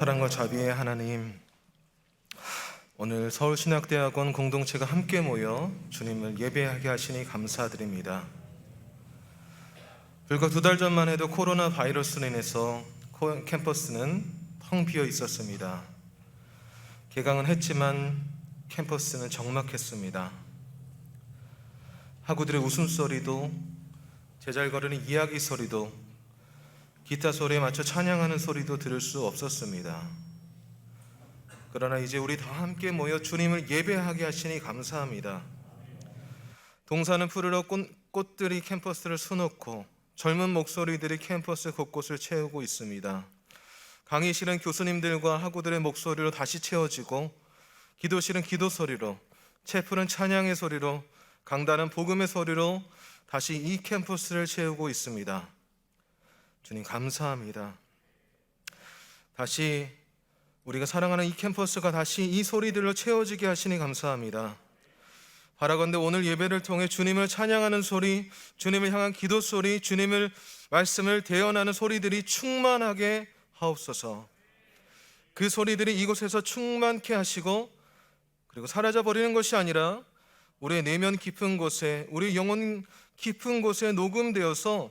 사랑과 자비의 하나님, 오늘 서울신학대학원 공동체가 함께 모여 주님을 예배하게 하시니 감사드립니다. 불과 2달 전만 해도 코로나 바이러스로 인해서 캠퍼스는 텅 비어 있었습니다. 개강은 했지만 캠퍼스는 적막했습니다. 학우들의 웃음소리도, 제잘거리는 이야기 소리도, 기타 소리에 맞춰 찬양하는 소리도 들을 수 없었습니다. 그러나 이제 우리 다 함께 모여 주님을 예배하게 하시니 감사합니다. 동사는 푸르러 꽃들이 캠퍼스를 수놓고 젊은 목소리들이 캠퍼스 곳곳을 채우고 있습니다. 강의실은 교수님들과 학우들의 목소리로 다시 채워지고, 기도실은 기도 소리로, 채플은 찬양의 소리로, 강단은 복음의 소리로 다시 이 캠퍼스를 채우고 있습니다. 주님 감사합니다. 다시 우리가 사랑하는 이 캠퍼스가 다시 이 소리들로 채워지게 하시니 감사합니다. 바라건대 오늘 예배를 통해 주님을 찬양하는 소리, 주님을 향한 기도 소리, 주님을 말씀을 대언하는 소리들이 충만하게 하옵소서. 그 소리들이 이곳에서 충만케 하시고, 그리고 사라져버리는 것이 아니라 우리의 내면 깊은 곳에, 우리 영혼 깊은 곳에 녹음되어서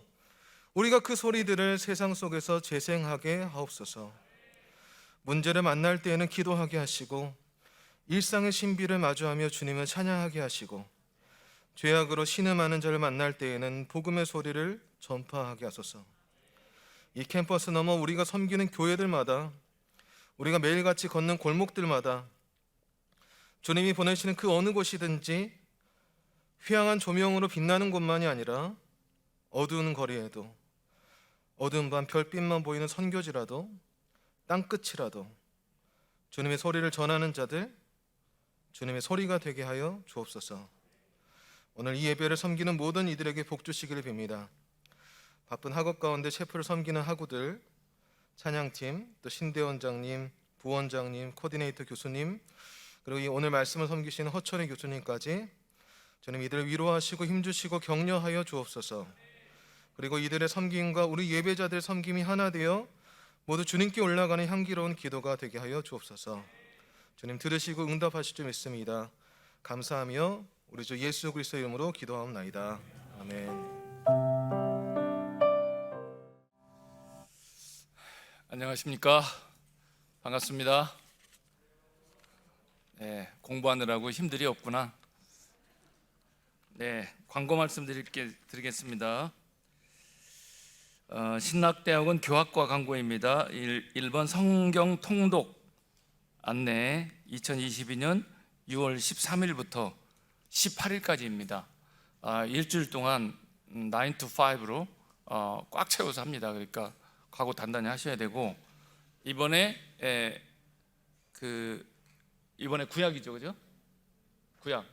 우리가 그 소리들을 세상 속에서 재생하게 하옵소서. 문제를 만날 때에는 기도하게 하시고, 일상의 신비를 마주하며 주님을 찬양하게 하시고, 죄악으로 신음하는 자를 만날 때에는 복음의 소리를 전파하게 하소서. 이 캠퍼스 넘어 우리가 섬기는 교회들마다, 우리가 매일같이 걷는 골목들마다 주님이 보내시는 그 어느 곳이든지 휘황한 조명으로 빛나는 곳만이 아니라 어두운 거리에도, 어두운 밤 별빛만 보이는 선교지라도, 땅끝이라도 주님의 소리를 전하는 자들, 주님의 소리가 되게 하여 주옵소서. 오늘 이 예배를 섬기는 모든 이들에게 복 주시기를 빕니다. 바쁜 학업 가운데 체프를 섬기는 학우들, 찬양팀, 또 신대원장님, 부원장님, 코디네이터 교수님, 그리고 이 오늘 말씀을 섬기시는 허철희 교수님까지 주님 이들을 위로하시고 힘주시고 격려하여 주옵소서. 그리고 이들의 섬김과 우리 예배자들의 섬김이 하나 되어 모두 주님께 올라가는 향기로운 기도가 되게 하여 주옵소서. 주님 들으시고 응답하실 줄 믿습니다. 감사하며 우리 주 예수 그리스도 이름으로 기도하옵나이다. 아멘. 안녕하십니까? 반갑습니다. 네, 공부하느라고 힘들이 없구나. 네, 광고 말씀 드리겠습니다. 신학대학원 교학과 광고입니다. 1번 성경 통독 안내 2022년 6월 13일부터 18일까지입니다. 일주일 동안 9 to 5로 꽉 채워서 합니다. 그러니까 각오 단단히 하셔야 되고, 이번에 이번에 구약이죠, 그죠? 구약.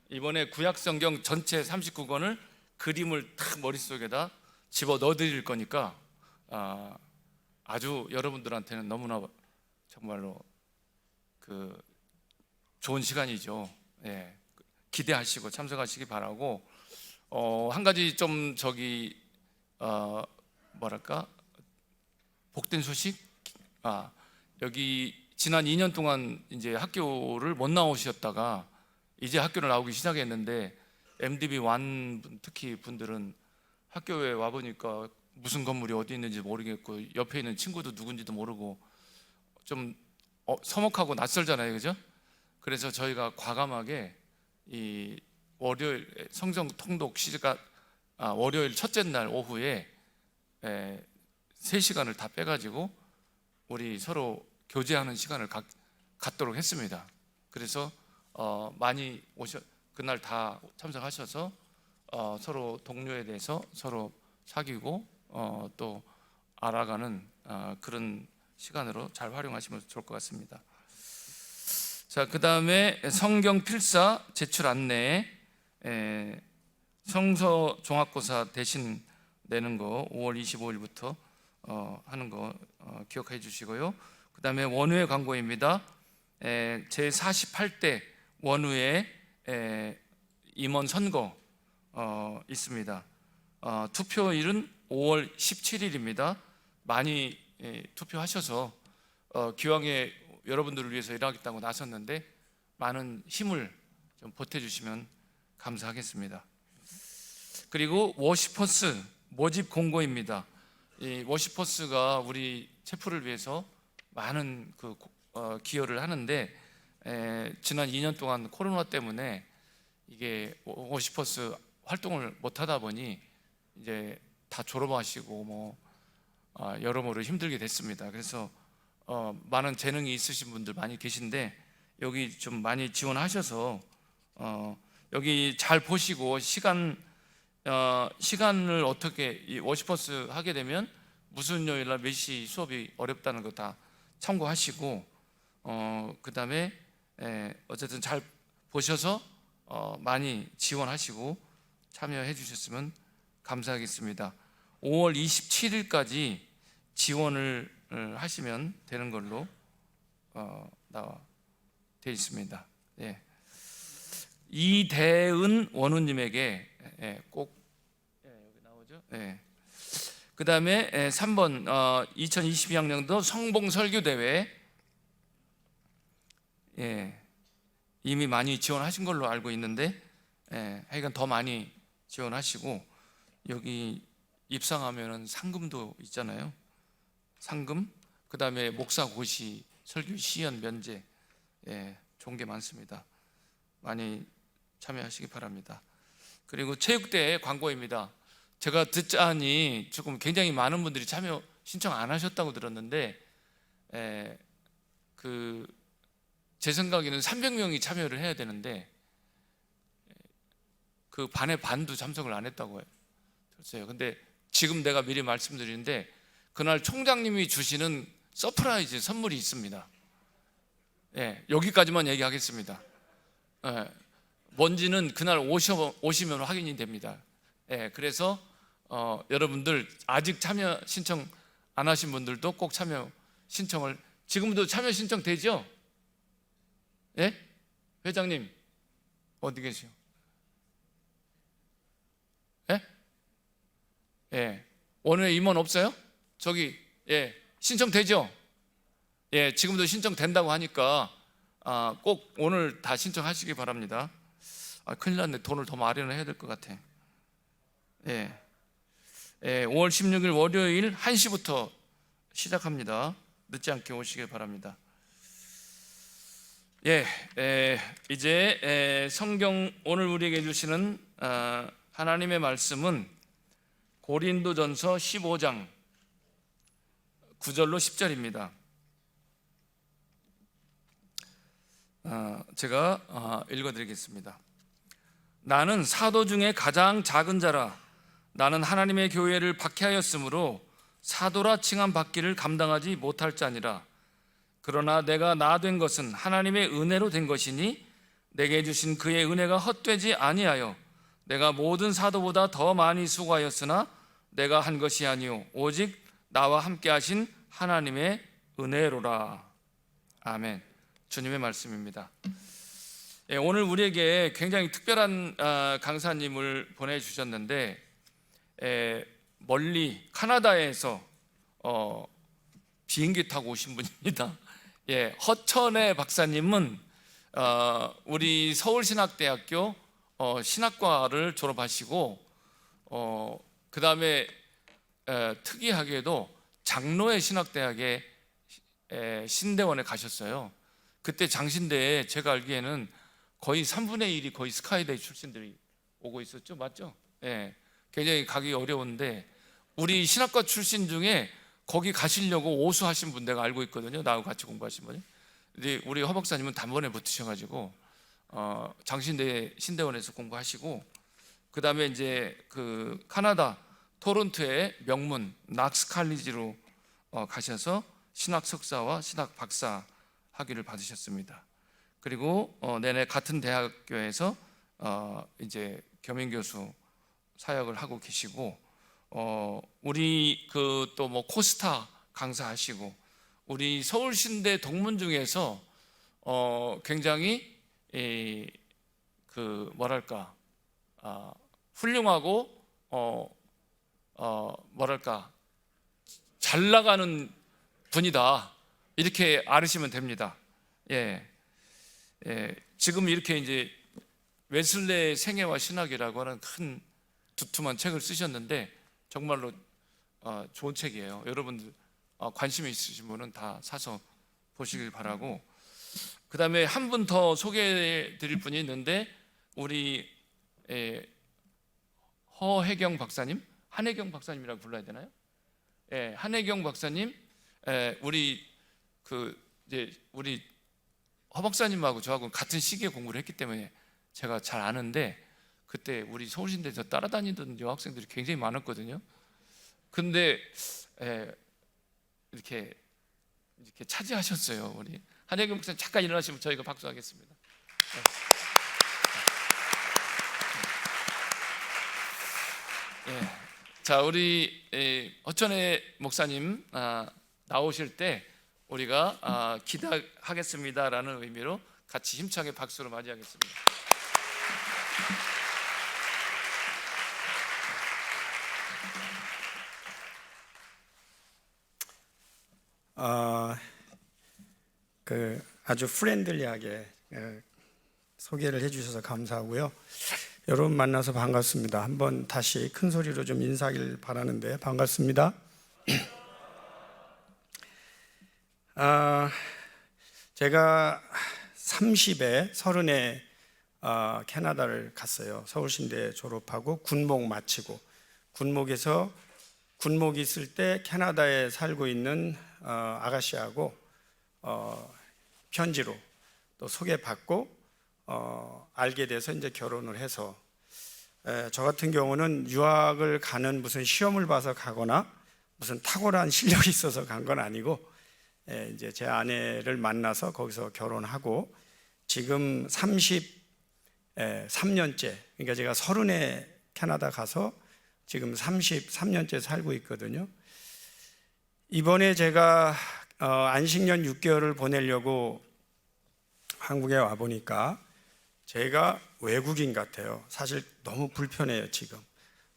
이번에 구약 성경 전체 39권을 그림을 탁 머릿속에다 집어 넣어드릴 거니까 아주 여러분들한테는 너무나 정말로 좋은 시간이죠. 예, 기대하시고 참석하시기 바라고, 한 가지 좀 복된 소식. 여기 지난 2년 동안 이제 학교를 못 나오셨다가 이제 학교를 나오기 시작했는데, MDB 1 특히 분들은 학교에 와보니까 무슨 건물이 어디 있는지 모르겠고, 옆에 있는 친구도 누군지도 모르고 좀 서먹하고 낯설잖아요, 그죠? 그래서 저희가 과감하게 이 월요일 성경 통독 시간, 월요일 첫째 날 오후에 3시간을 다 빼가지고 우리 서로 교제하는 시간을 갖도록 했습니다. 그래서 많이 그날 다 참석하셔서 서로 동료에 대해서 서로 사귀고 또 알아가는 그런 시간으로 잘 활용하시면 좋을 것 같습니다. 자, 그 다음에 성경 필사 제출 안내, 성서 종합고사 대신 내는 거 5월 25일부터 하는 거 기억해 주시고요. 그 다음에 원우회 광고입니다. 제48대 원우회 임원 선거 있습니다. 투표일은 5월 17일입니다. 많이 투표하셔서 기왕에 여러분들을 위해서 일하겠다고 나섰는데 많은 힘을 좀 보태주시면 감사하겠습니다. 그리고 워시퍼스 모집 공고입니다. 이 워시퍼스가 우리 체프를 위해서 많은 기여를 하는데 지난 2년 동안 코로나 때문에 이게 워시퍼스 활동을 못하다 보니 이제 다 졸업하시고 여러모로 힘들게 됐습니다. 그래서 많은 재능이 있으신 분들 많이 계신데 여기 좀 많이 지원하셔서 여기 잘 보시고 시간을 어떻게 이 워시퍼스 하게 되면 무슨 요일날 몇 시 수업이 어렵다는 거 다 참고하시고 그 다음에 어쨌든 잘 보셔서 많이 지원하시고 참여해 주셨으면 감사하겠습니다. 5월 27일까지 지원을 하시면 되는 걸로 나와 되어 있습니다. 예. 이대은 원우님에게 꼭 여기 나오죠. 그 다음에 3번 2022학년도 성봉설교대회 이미 많이 지원하신 걸로 알고 있는데 하여간 더 많이 지원하시고 여기 입상하면은 상금도 있잖아요. 상금, 그 다음에 목사 고시, 설교 시연 면제, 좋은 게 많습니다. 많이 참여하시기 바랍니다. 그리고 체육대회 광고입니다. 제가 듣자니 조금 굉장히 많은 분들이 참여 신청 안 하셨다고 들었는데 제 생각에는 300명이 참여를 해야 되는데 그 반의 반도 참석을 안 했다고 들었어요. 근데 지금 내가 미리 말씀드리는데 그날 총장님이 주시는 서프라이즈 선물이 있습니다. 여기까지만 얘기하겠습니다. 뭔지는 그날 오시면 확인이 됩니다. 그래서 여러분들 아직 참여 신청 안 하신 분들도 꼭 참여 신청을, 지금도 참여 신청 되죠? 회장님 어디 계세요? 원외 임원 없어요? 저기 신청 되죠? 지금도 신청 된다고 하니까 꼭 오늘 다 신청하시기 바랍니다. 큰일 났네. 돈을 더 마련해야 될 것 같아. 5월 16일 월요일 1시부터 시작합니다. 늦지 않게 오시길 바랍니다. 이제 성경 오늘 우리에게 주시는 하나님의 말씀은 고린도전서 15장 9절로 10절입니다. 제가 읽어드리겠습니다. 나는 사도 중에 가장 작은 자라. 나는 하나님의 교회를 박해하였으므로 사도라 칭함 받기를 감당하지 못할 자니라. 그러나 내가 나 된 것은 하나님의 은혜로 된 것이니 내게 주신 그의 은혜가 헛되지 아니하여 내가 모든 사도보다 더 많이 수고하였으나 내가 한 것이 아니요 오직 나와 함께 하신 하나님의 은혜로라. 아멘. 주님의 말씀입니다. 오늘 우리에게 굉장히 특별한 강사님을 보내주셨는데 멀리 카나다에서 비행기 타고 오신 분입니다. 허천의 박사님은 우리 서울신학대학교 신학과를 졸업하시고 그 다음에 특이하게도 장로의 신학대학에 신대원에 가셨어요. 그때 장신대에 제가 알기에는 거의 3분의 1이 거의 스카이데이 출신들이 오고 있었죠. 맞죠? 굉장히 가기 어려운데 우리 신학과 출신 중에 거기 가시려고 오수하신 분 내가 알고 있거든요. 나하고 같이 공부하신 분이. 근데 우리 허 박사님은 단번에 붙으셔가지고 장신대 신대원에서 공부하시고 그 다음에 이제 그 카나다 토론토의 명문 낙스 칼리지로 가셔서 신학 석사와 신학 박사 학위를 받으셨습니다. 그리고 내내 같은 대학교에서 이제 겸임 교수 사역을 하고 계시고 우리 그 또 뭐 코스타 강사하시고 우리 서울신대 동문 중에서 굉장히 그 뭐랄까 훌륭하고 뭐랄까 잘 나가는 분이다 이렇게 알으시면 됩니다. 예, 지금 이렇게 이제 웨슬레의 생애와 신학이라고 하는 큰 두툼한 책을 쓰셨는데 정말로 좋은 책이에요. 여러분들 관심이 있으신 분은 다 사서 보시길 바라고, 그 다음에 한 분 더 소개해 드릴 분이 있는데 우리 허혜경 박사님, 한혜경 박사님이라고 불러야 되나요? 한혜경 박사님, 우리 우리 허 박사님하고 저하고 같은 시기에 공부를 했기 때문에 제가 잘 아는데, 그때 우리 서울신대에서 따라다니던 여학생들이 굉장히 많았거든요. 근데 이렇게 차지하셨어요. 우리 한혜경 목사님 잠깐 일어나시면 저희가 박수하겠습니다. 자, 우리 허천혜 목사님 나오실 때 우리가 기대하겠습니다라는 의미로 같이 힘차게 박수로 맞이하겠습니다. 아주 프렌들리하게 소개를 해주셔서 감사하고요. 여러분 만나서 반갑습니다. 한번 다시 큰 소리로 좀 인사하길 바라는데, 반갑습니다. 제가 30에 30에 캐나다를 갔어요. 서울신대 졸업하고 군목 마치고, 군목이 있을 때 캐나다에 살고 있는 아가씨하고 편지로 또 소개받고 알게 돼서 이제 결혼을 해서, 저 같은 경우는 유학을 가는 무슨 시험을 봐서 가거나 무슨 탁월한 실력이 있어서 간 건 아니고, 이제 제 아내를 만나서 거기서 결혼하고 지금 33년째, 그러니까 제가 30에 캐나다 가서 지금 33년째 살고 있거든요. 이번에 제가 안식년 6개월을 보내려고 한국에 와 보니까 제가 외국인 같아요. 사실 너무 불편해요. 지금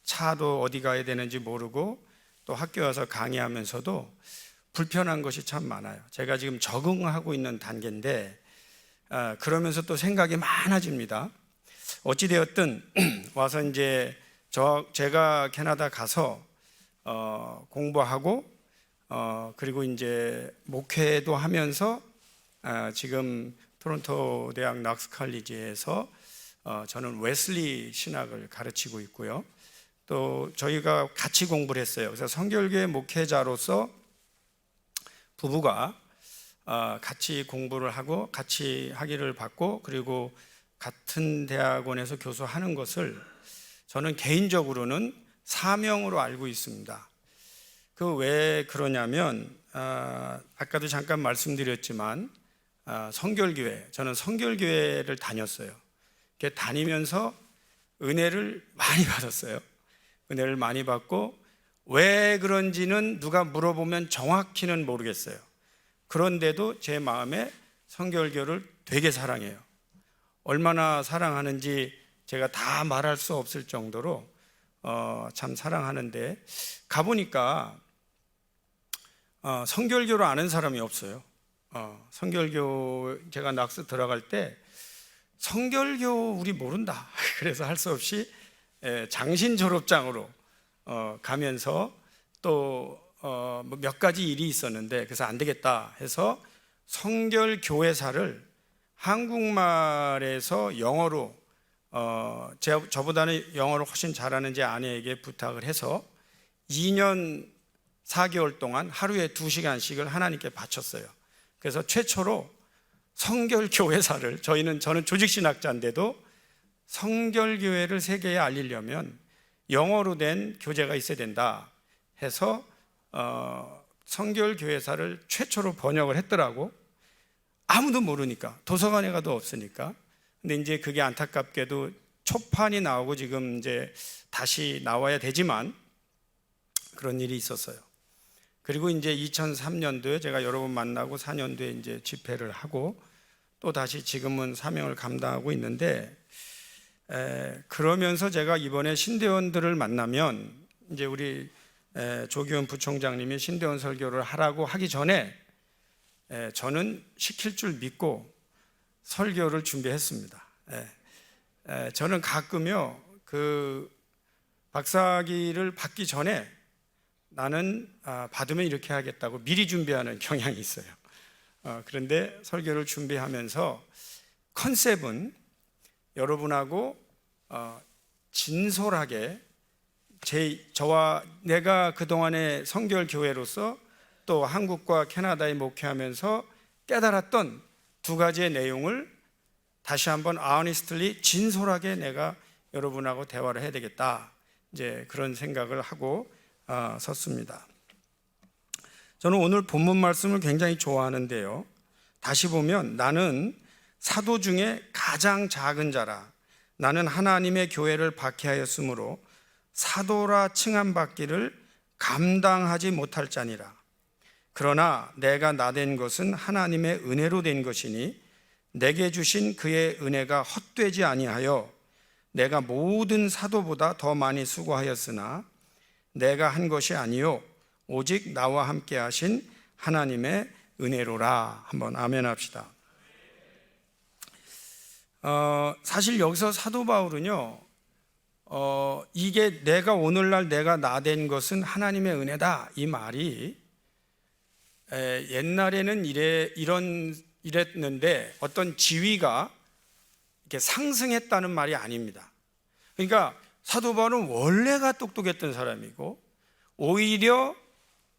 차도 어디 가야 되는지 모르고, 또 학교 와서 강의하면서도 불편한 것이 참 많아요. 제가 지금 적응하고 있는 단계인데, 그러면서 또 생각이 많아집니다. 어찌되었든 와서 이제 제가 캐나다 가서 공부하고 그리고 이제 목회도 하면서 지금 토론토 대학 낙스 칼리지에서 저는 웨슬리 신학을 가르치고 있고요. 또 저희가 같이 공부를 했어요. 그래서 성결교회 목회자로서 부부가 같이 공부를 하고 같이 학위를 받고 그리고 같은 대학원에서 교수하는 것을 저는 개인적으로는 사명으로 알고 있습니다. 그 왜 그러냐면 아까도 잠깐 말씀드렸지만 저는 성결교회를 다녔어요. 다니면서 은혜를 많이 받았어요. 은혜를 많이 받고 왜 그런지는 누가 물어보면 정확히는 모르겠어요. 그런데도 제 마음에 성결교를 되게 사랑해요. 얼마나 사랑하는지 제가 다 말할 수 없을 정도로 참 사랑하는데, 가보니까 성결교를 아는 사람이 없어요. 성결교 제가 낙스 들어갈 때 성결교 우리 모른다 그래서 할 수 없이 장신 졸업장으로 가면서 또 몇 가지 일이 있었는데, 그래서 안 되겠다 해서 성결교회사를 한국말에서 영어로 저보다는 영어를 훨씬 잘하는 제 아내에게 부탁을 해서 2년 4개월 동안 하루에 2시간씩을 하나님께 바쳤어요. 그래서 최초로 성결교회사를, 저는 조직신학자인데도 성결교회를 세계에 알리려면 영어로 된 교재가 있어야 된다 해서 성결교회사를 최초로 번역을 했더라고. 아무도 모르니까, 도서관에 가도 없으니까. 근데 이제 그게 안타깝게도 초판이 나오고 지금 이제 다시 나와야 되지만 그런 일이 있었어요. 그리고 이제 2003년도에 제가 여러 번 만나고 4년도에 이제 집회를 하고 또 다시 지금은 사명을 감당하고 있는데, 그러면서 제가 이번에 신대원들을 만나면 이제 우리 조기현 부총장님이 신대원 설교를 하라고 하기 전에 저는 시킬 줄 믿고 설교를 준비했습니다. 저는 가끔요 그 박사학위를 받기 전에 나는 받으면 이렇게 하겠다고 미리 준비하는 경향이 있어요. 그런데 설교를 준비하면서 컨셉은 여러분하고 진솔하게 저와 내가 그동안의 성결 교회로서 또 한국과 캐나다에 목회하면서 깨달았던 두 가지의 내용을 다시 한번 honestly 진솔하게 내가 여러분하고 대화를 해야 되겠다. 이제 그런 생각을 하고 섰습니다. 저는 오늘 본문 말씀을 굉장히 좋아하는데요. 다시 보면 나는 사도 중에 가장 작은 자라. 나는 하나님의 교회를 박해하였으므로 사도라 칭함받기를 감당하지 못할 자니라. 그러나 내가 나된 것은 하나님의 은혜로 된 것이니 내게 주신 그의 은혜가 헛되지 아니하여 내가 모든 사도보다 더 많이 수고하였으나 내가 한 것이 아니요 오직 나와 함께 하신 하나님의 은혜로라. 한번 아멘 합시다. 사실 여기서 사도 바울은요 이게 내가 오늘날 내가 나된 것은 하나님의 은혜다 이 말이 옛날에는 이랬는데 어떤 지위가 이렇게 상승했다는 말이 아닙니다. 그러니까 사도 바울은 원래가 똑똑했던 사람이고 오히려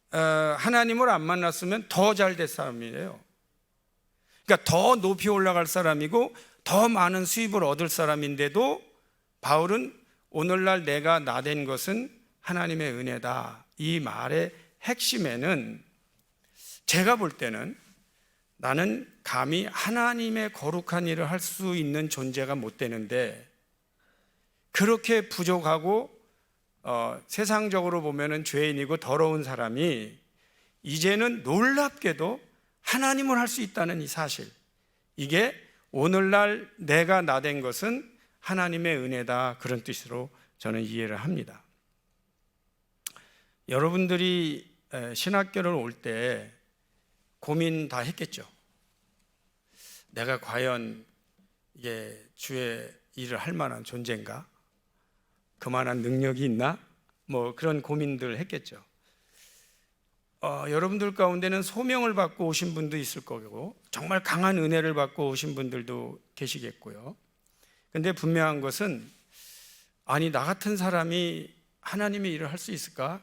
하나님을 안 만났으면 더 잘 될 사람이에요. 그러니까 더 높이 올라갈 사람이고 더 많은 수입을 얻을 사람인데도 바울은 오늘날 내가 나된 것은 하나님의 은혜다 이 말의 핵심에는 제가 볼 때는 나는 감히 하나님의 거룩한 일을 할 수 있는 존재가 못 되는데 그렇게 부족하고 세상적으로 보면은 죄인이고 더러운 사람이 이제는 놀랍게도 하나님을 할 수 있다는 이 사실, 이게 오늘날 내가 나된 것은 하나님의 은혜다 그런 뜻으로 저는 이해를 합니다. 여러분들이 신학교를 올 때 고민 다 했겠죠. 내가 과연 이게 주의 일을 할 만한 존재인가? 그만한 능력이 있나? 뭐 그런 고민들 했겠죠. 여러분들 가운데는 소명을 받고 오신 분도 있을 거고 정말 강한 은혜를 받고 오신 분들도 계시겠고요. 근데 분명한 것은 아니 나 같은 사람이 하나님의 일을 할 수 있을까?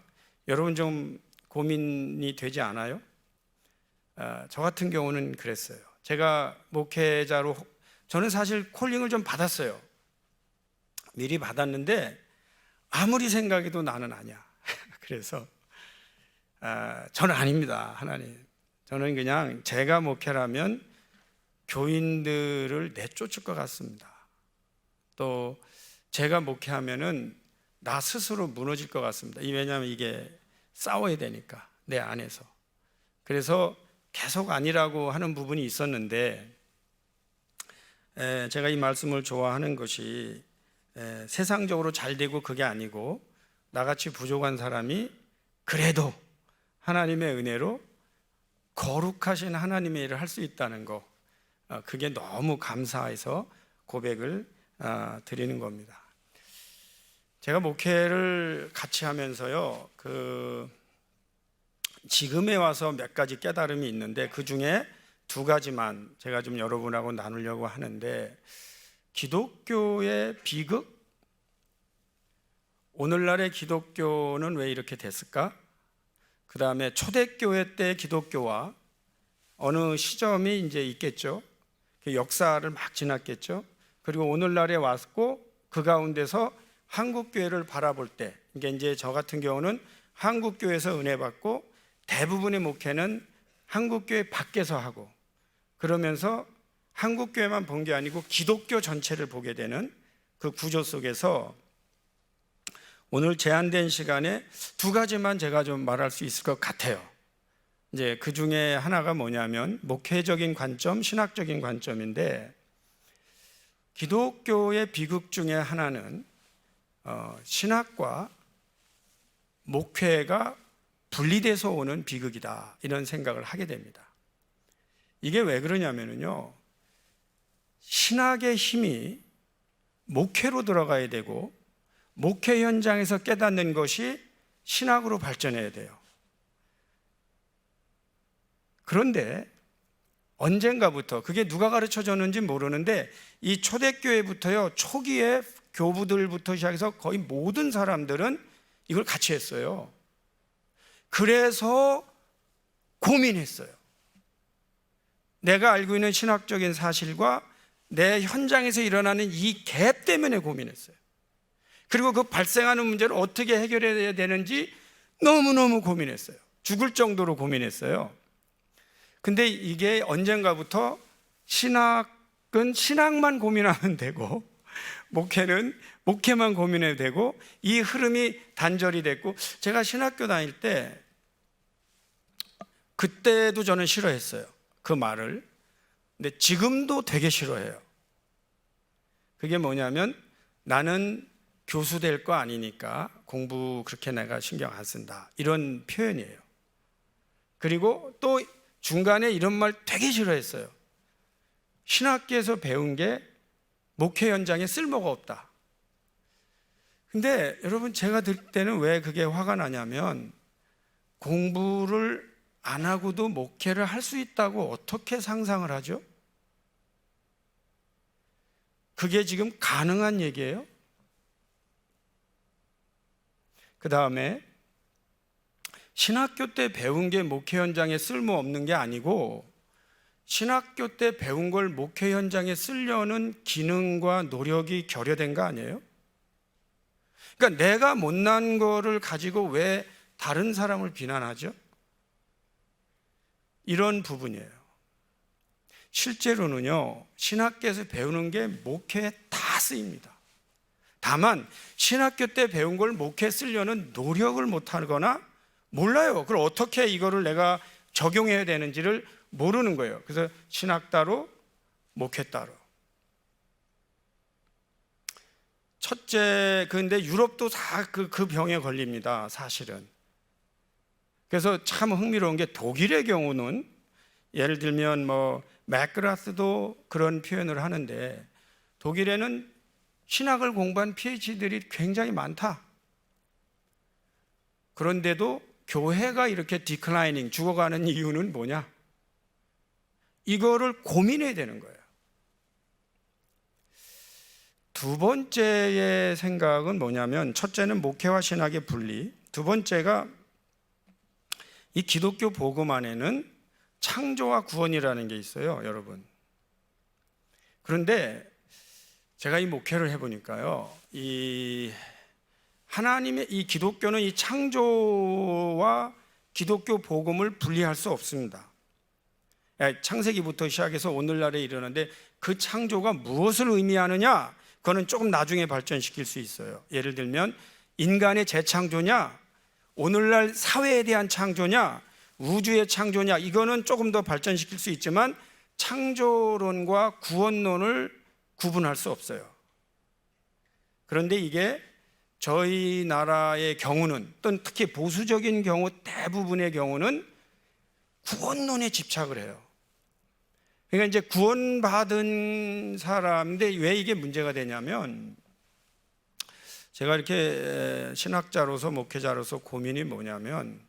여러분 좀 고민이 되지 않아요? 저 같은 경우는 그랬어요. 제가 목회자로 저는 사실 콜링을 좀 받았어요. 미리 받았는데 아무리 생각해도 나는 아니야. 그래서 저는 아닙니다. 하나님, 저는 그냥 제가 목회라면 교인들을 내쫓을 것 같습니다. 또 제가 목회하면은 나 스스로 무너질 것 같습니다. 왜냐하면 이게 싸워야 되니까 내 안에서. 그래서 계속 아니라고 하는 부분이 있었는데 제가 이 말씀을 좋아하는 것이 세상적으로 잘 되고 그게 아니고 나같이 부족한 사람이 그래도 하나님의 은혜로 거룩하신 하나님의 일을 할 수 있다는 거, 그게 너무 감사해서 고백을 드리는 겁니다. 제가 목회를 같이 하면서요, 지금에 와서 몇 가지 깨달음이 있는데 그 중에 두 가지만 제가 좀 여러분하고 나누려고 하는데, 기독교의 비극? 오늘날의 기독교는 왜 이렇게 됐을까? 그 다음에 초대교회 때 기독교와 어느 시점이 이제 있겠죠. 그 역사를 막 지났겠죠. 그리고 오늘날에 왔고 그 가운데서 한국교회를 바라볼 때, 이게 이제 저 같은 경우는 한국교회에서 은혜 받고 대부분의 목회는 한국교회 밖에서 하고, 그러면서 한국교회만 본 게 아니고 기독교 전체를 보게 되는 그 구조 속에서 오늘 제한된 시간에 두 가지만 제가 좀 말할 수 있을 것 같아요. 이제 그 중에 하나가 뭐냐면 목회적인 관점, 신학적인 관점인데, 기독교의 비극 중에 하나는 신학과 목회가 분리돼서 오는 비극이다, 이런 생각을 하게 됩니다. 이게 왜 그러냐면요, 신학의 힘이 목회로 들어가야 되고 목회 현장에서 깨닫는 것이 신학으로 발전해야 돼요. 그런데 언젠가부터, 그게 누가 가르쳐 줬는지 모르는데, 이 초대교회부터요, 초기에 교부들부터 시작해서 거의 모든 사람들은 이걸 같이 했어요. 그래서 고민했어요. 내가 알고 있는 신학적인 사실과 내 현장에서 일어나는 이 갭 때문에 고민했어요. 그리고 그 발생하는 문제를 어떻게 해결해야 되는지 너무너무 고민했어요. 죽을 정도로 고민했어요. 근데 이게 언젠가부터 신학은 신학만 고민하면 되고 목회는 목회만 고민해도 되고, 이 흐름이 단절이 됐고, 제가 신학교 다닐 때 그때도 저는 싫어했어요, 그 말을. 근데 지금도 되게 싫어해요. 그게 뭐냐면, 나는 교수 될 거 아니니까 공부 그렇게 내가 신경 안 쓴다, 이런 표현이에요. 그리고 또 중간에 이런 말 되게 싫어했어요. 신학계에서 배운 게 목회 현장에 쓸모가 없다. 근데 여러분, 제가 들 때는 왜 그게 화가 나냐면, 공부를 안 하고도 목회를 할 수 있다고 어떻게 상상을 하죠? 그게 지금 가능한 얘기예요? 그 다음에 신학교 때 배운 게 목회 현장에 쓸모없는 게 아니고, 신학교 때 배운 걸 목회 현장에 쓰려는 기능과 노력이 결여된 거 아니에요? 그러니까 내가 못난 거를 가지고 왜 다른 사람을 비난하죠? 이런 부분이에요. 실제로는요, 신학교에서 배우는 게 목회에 다 쓰입니다. 다만 신학교 때 배운 걸 목회에 쓰려는 노력을 못 하거나 몰라요. 그걸 어떻게 이거를 내가 적용해야 되는지를 모르는 거예요. 그래서 신학 따로, 목회 따로. 첫째, 근데 유럽도 다 그 병에 걸립니다, 사실은. 그래서 참 흥미로운 게, 독일의 경우는 예를 들면 맥그라스도 그런 표현을 하는데, 독일에는 신학을 공부한 PhD들이 굉장히 많다. 그런데도 교회가 이렇게 디클라이닝, 죽어가는 이유는 뭐냐? 이거를 고민해야 되는 거예요. 두 번째의 생각은 뭐냐면, 첫째는 목회와 신학의 분리, 두 번째가 이 기독교 복음 안에는 창조와 구원이라는 게 있어요, 여러분. 그런데 제가 이 목회를 해보니까요, 이 하나님의 이 기독교는 이 창조와 기독교 복음을 분리할 수 없습니다. 창세기부터 시작해서 오늘날에 이르는데, 그 창조가 무엇을 의미하느냐, 그거는 조금 나중에 발전시킬 수 있어요. 예를 들면 인간의 재창조냐, 오늘날 사회에 대한 창조냐, 우주의 창조냐, 이거는 조금 더 발전시킬 수 있지만 창조론과 구원론을 구분할 수 없어요. 그런데 이게 저희 나라의 경우는, 또는 특히 보수적인 경우, 대부분의 경우는 구원론에 집착을 해요. 그러니까 이제 구원받은 사람인데, 왜 이게 문제가 되냐면, 제가 이렇게 신학자로서 목회자로서 고민이 뭐냐면,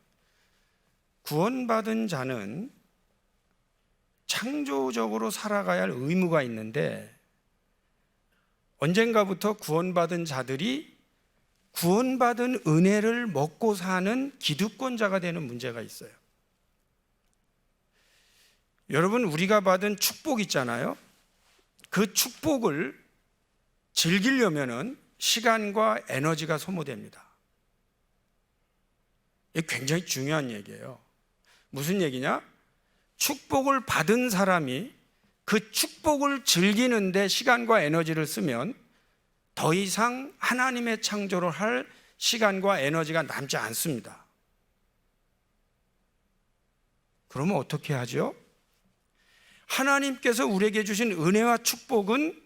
구원받은 자는 창조적으로 살아가야 할 의무가 있는데, 언젠가부터 구원받은 자들이 구원받은 은혜를 먹고 사는 기득권자가 되는 문제가 있어요. 여러분, 우리가 받은 축복 있잖아요. 그 축복을 즐기려면은 시간과 에너지가 소모됩니다. 이게 굉장히 중요한 얘기예요. 무슨 얘기냐? 축복을 받은 사람이 그 축복을 즐기는데 시간과 에너지를 쓰면 더 이상 하나님의 창조를 할 시간과 에너지가 남지 않습니다. 그러면 어떻게 하죠? 하나님께서 우리에게 주신 은혜와 축복은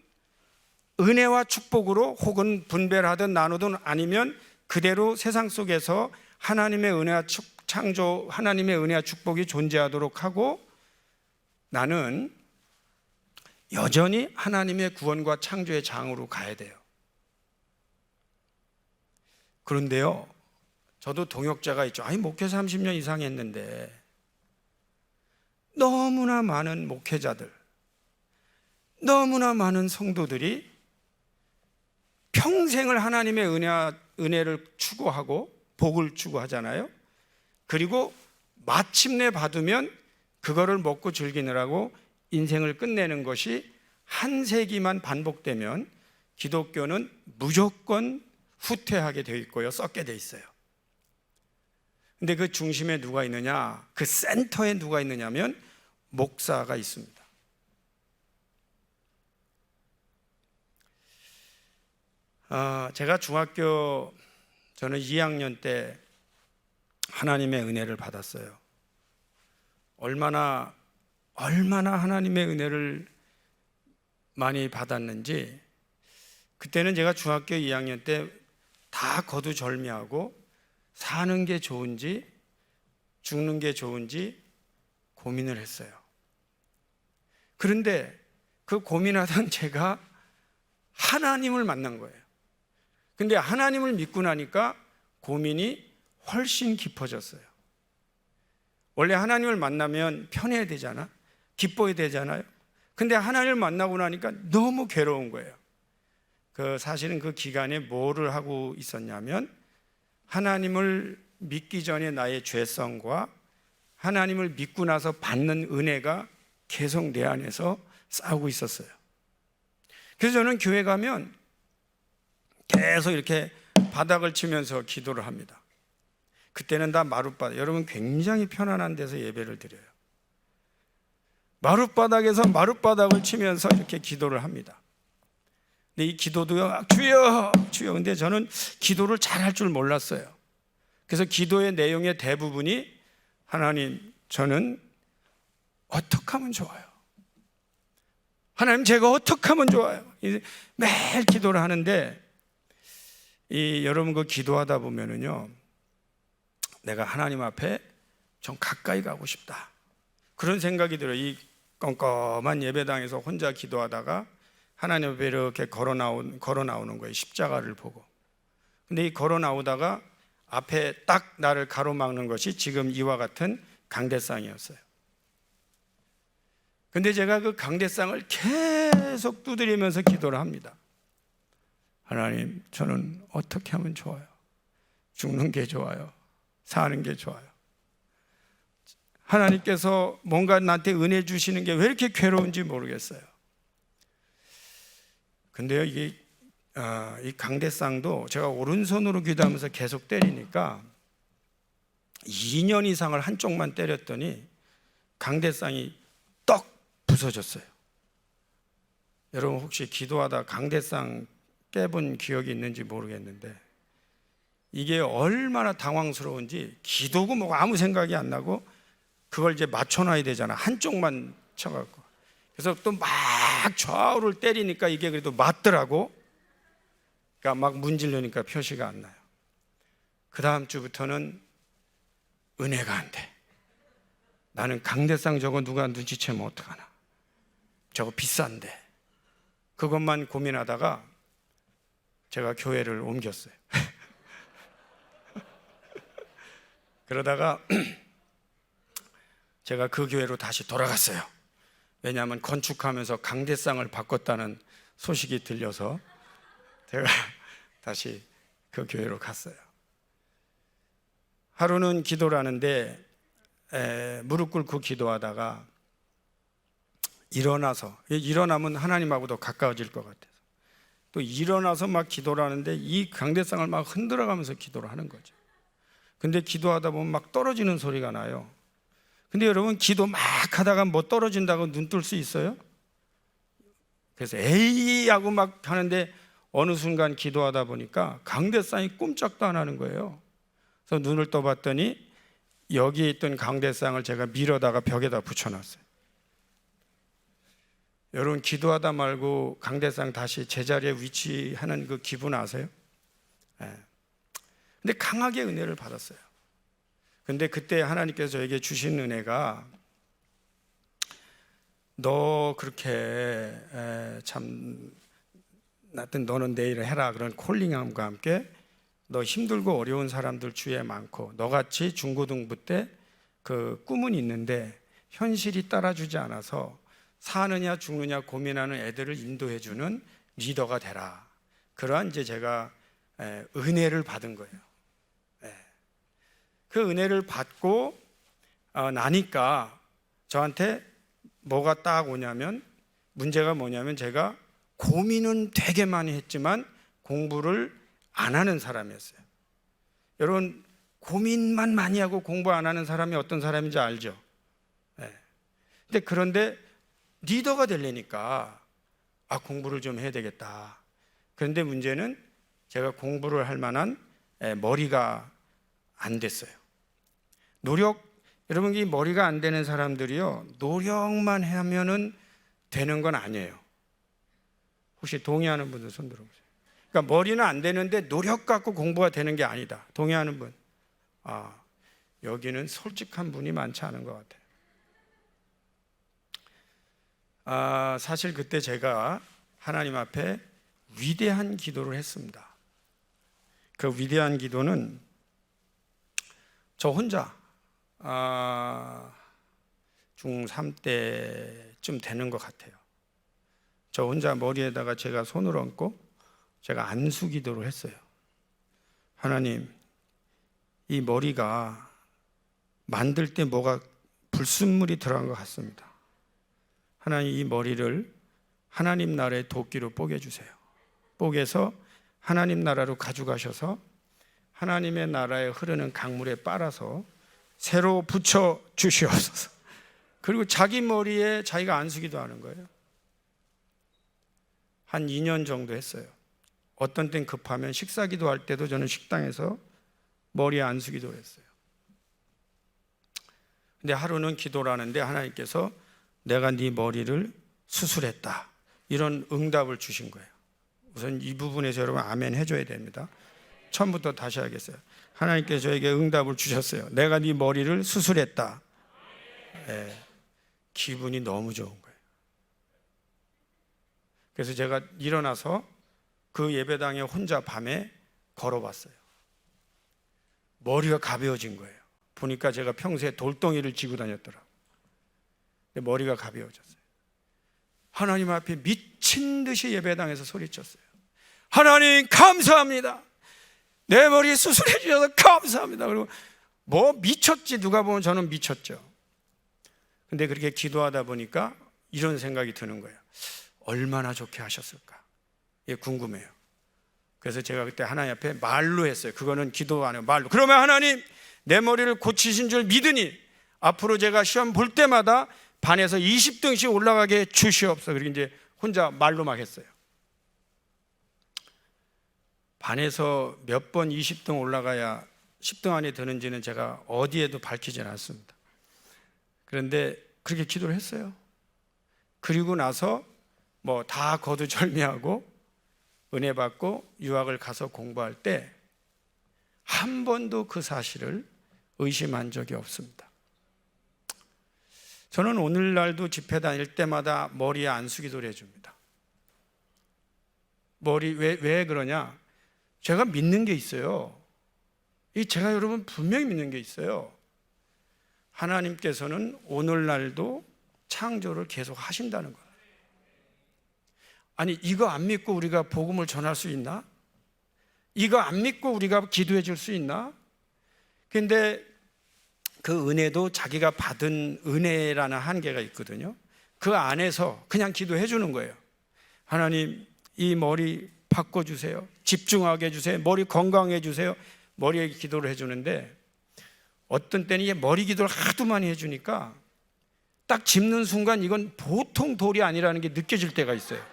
은혜와 축복으로 혹은 분배를 하든 나누든, 아니면 그대로 세상 속에서 하나님의 은혜와 창조, 하나님의 은혜와 축복이 존재하도록 하고, 나는 여전히 하나님의 구원과 창조의 장으로 가야 돼요. 그런데요, 저도 동역자가 있죠. 아니, 목회 30년 이상 했는데 너무나 많은 목회자들, 너무나 많은 성도들이 평생을 하나님의 은혜를 추구하고 복을 추구하잖아요. 그리고 마침내 받으면 그거를 먹고 즐기느라고 인생을 끝내는 것이 한 세기만 반복되면 기독교는 무조건 후퇴하게 되어 있고요, 썩게 되어 있어요. 근데 그 중심에 누가 있느냐, 그 센터에 누가 있느냐면 목사가 있습니다. 제가 저는 2학년 때 하나님의 은혜를 받았어요. 얼마나 하나님의 은혜를 많이 받았는지, 그때는 제가 중학교 2학년 때 다 거두절미하고 사는 게 좋은지 죽는 게 좋은지 고민을 했어요. 그런데 그 고민하던 제가 하나님을 만난 거예요. 근데 하나님을 믿고 나니까 고민이 훨씬 깊어졌어요. 원래 하나님을 만나면 편해야 되잖아, 기뻐야 되잖아요. 근데 하나님을 만나고 나니까 너무 괴로운 거예요. 사실은 그 기간에 뭐를 하고 있었냐면, 하나님을 믿기 전에 나의 죄성과 하나님을 믿고 나서 받는 은혜가 계속 내 안에서 싸우고 있었어요. 그래서 저는 교회 가면 계속 이렇게 바닥을 치면서 기도를 합니다. 그때는 다 마룻바닥, 여러분 굉장히 편안한 데서 예배를 드려요. 마룻바닥에서 마룻바닥을 치면서 이렇게 기도를 합니다. 근데 이 기도도요, 주여 주여. 근데 저는 기도를 잘할 줄 몰랐어요. 그래서 기도의 내용의 대부분이, 하나님, 저는 어떻게 하면 좋아요? 하나님, 제가 어떻게 하면 좋아요? 매일 기도를 하는데, 여러분 그 기도하다 보면은요, 내가 하나님 앞에 좀 가까이 가고 싶다, 그런 생각이 들어요. 이 껌껌한 예배당에서 혼자 기도하다가 하나님 앞에 이렇게 걸어 나오는 거예요, 십자가를 보고. 근데 이 걸어 나오다가 앞에 딱 나를 가로막는 것이 지금 이와 같은 강대상이었어요. 근데 제가 그 강대상을 계속 두드리면서 기도를 합니다. 하나님, 저는 어떻게 하면 좋아요? 죽는 게 좋아요? 사는 게 좋아요? 하나님께서 뭔가 나한테 은혜 주시는 게 왜 이렇게 괴로운지 모르겠어요. 근데요, 이 강대상도 제가 오른손으로 기도하면서 계속 때리니까 2년 이상을 한쪽만 때렸더니 강대상이 떡 부서졌어요. 여러분 혹시 기도하다 강대상 깨본 기억이 있는지 모르겠는데, 이게 얼마나 당황스러운지, 기도고 뭐고 아무 생각이 안 나고 그걸 이제 맞춰놔야 되잖아, 한쪽만 쳐갖고. 그래서 또 막 좌우를 때리니까 이게 그래도 맞더라고. 그러니까 막 문지르니까 표시가 안 나요. 그 다음 주부터는 은혜가 안 돼. 나는 강대상 저거 누가 눈치채면 어떡하나, 저거 비싼데. 그것만 고민하다가 제가 교회를 옮겼어요. 그러다가 제가 그 교회로 다시 돌아갔어요. 왜냐하면 건축하면서 강대상을 바꿨다는 소식이 들려서 제가 다시 그 교회로 갔어요. 하루는 기도를 하는데 무릎 꿇고 기도하다가 일어나면 하나님하고도 가까워질 것 같아서 또 일어나서 막 기도를 하는데, 이 강대상을 막 흔들어가면서 기도를 하는 거죠. 근데 기도하다 보면 막 떨어지는 소리가 나요. 근데 여러분, 기도 막 하다가 뭐 떨어진다고 눈 뜰 수 있어요? 그래서 에이 하고 막 하는데 어느 순간 기도하다 보니까 강대상이 꼼짝도 안 하는 거예요. 그래서 눈을 떠봤더니 여기에 있던 강대상을 제가 밀어다가 벽에다 붙여놨어요. 여러분, 기도하다 말고 강대상 다시 제자리에 위치하는 그 기분 아세요? 근데 강하게 은혜를 받았어요. 근데 그때 하나님께서 저에게 주신 은혜가, 너 그렇게 참 하여튼 너는 내일 해라 그런 콜링함과 함께 너 힘들고 어려운 사람들 주위에 많고 너같이 중고등부 때 그 꿈은 있는데 현실이 따라주지 않아서 사느냐 죽느냐 고민하는 애들을 인도해주는 리더가 되라. 그러한 이제 제가 은혜를 받은 거예요. 그 은혜를 받고 나니까 저한테 뭐가 딱 오냐면, 문제가 뭐냐면 제가 고민은 되게 많이 했지만 공부를 안 하는 사람이었어요. 여러분, 고민만 많이 하고 공부 안 하는 사람이 어떤 사람인지 알죠? 그런데 리더가 되려니까 공부를 좀 해야 되겠다. 그런데 문제는 제가 공부를 할 만한 머리가 안 됐어요. 여러분, 이 머리가 안 되는 사람들이요, 노력만 하면은 되는 건 아니에요. 혹시 동의하는 분들 손 들어보세요. 그러니까 머리는 안 되는데 노력 갖고 공부가 되는 게 아니다. 동의하는 분? 여기는 솔직한 분이 많지 않은 것 같아요. 사실 그때 제가 하나님 앞에 위대한 기도를 했습니다. 그 위대한 기도는 저 혼자 중3 때쯤 되는 것 같아요. 저 혼자 머리에다가 제가 손을 얹고 제가 안수 기도를 했어요. 하나님, 이 머리가 만들 때 뭐가 불순물이 들어간 것 같습니다. 하나님, 이 머리를 하나님 나라의 도끼로 뽀개주세요. 뽀개서 하나님 나라로 가져가셔서 하나님의 나라에 흐르는 강물에 빨아서 새로 붙여 주시옵소서. 그리고 자기 머리에 자기가 안수기도 하는 거예요. 한 2년 정도 했어요. 어떤 땐 급하면 식사기도 할 때도 저는 식당에서 머리에 안수기도를 했어요. 근데 하루는 기도를 하는데 하나님께서 내가 네 머리를 수술했다, 이런 응답을 주신 거예요. 우선 이 부분에서 여러분 아멘 해줘야 됩니다. 처음부터 다시 하겠어요. 하나님께서 저에게 응답을 주셨어요. 내가 네 머리를 수술했다. 기분이 너무 좋은 거예요. 그래서 제가 일어나서 그 예배당에 혼자 밤에 걸어봤어요. 머리가 가벼워진 거예요. 보니까 제가 평소에 돌덩이를 쥐고 다녔더라고요. 머리가 가벼워졌어요. 하나님 앞에 미친 듯이 예배당에서 소리쳤어요. 하나님 감사합니다. 내 머리 수술해 주셔서 감사합니다. 그리고 뭐 미쳤지, 누가 보면 저는 미쳤죠. 근데 그렇게 기도하다 보니까 이런 생각이 드는 거예요. 얼마나 좋게 하셨을까? 궁금해요. 그래서 제가 그때 하나님 앞에 말로 했어요. 그거는 기도 안 해요. 말로. 그러면 하나님, 내 머리를 고치신 줄 믿으니 앞으로 제가 시험 볼 때마다 반에서 20등씩 올라가게 주시옵소서. 그리고 이제 혼자 말로 막 했어요. 반에서 몇 번 20등 올라가야 10등 안에 드는지는 제가 어디에도 밝히지는 않습니다. 그런데 그렇게 기도를 했어요. 그리고 나서 뭐 다 거두절미하고 은혜 받고 유학을 가서 공부할 때 한 번도 그 사실을 의심한 적이 없습니다. 저는 오늘날도 집회 다닐 때마다 머리에 안수기도를 해줍니다. 머리 왜 그러냐? 제가 믿는 게 있어요. 제가 여러분 분명히 믿는 게 있어요. 하나님께서는 오늘날도 창조를 계속 하신다는 거예요. 아니, 이거 안 믿고 우리가 복음을 전할 수 있나? 이거 안 믿고 우리가 기도해 줄 수 있나? 근데 그 은혜도 자기가 받은 은혜라는 한계가 있거든요. 그 안에서 그냥 기도해 주는 거예요. 하나님, 이 머리 바꿔주세요. 집중하게 해주세요. 머리 건강해 주세요. 머리에 기도를 해주는데 어떤 때는 이 머리 기도를 하도 많이 해주니까 딱 짚는 순간 이건 보통 돌이 아니라는 게 느껴질 때가 있어요.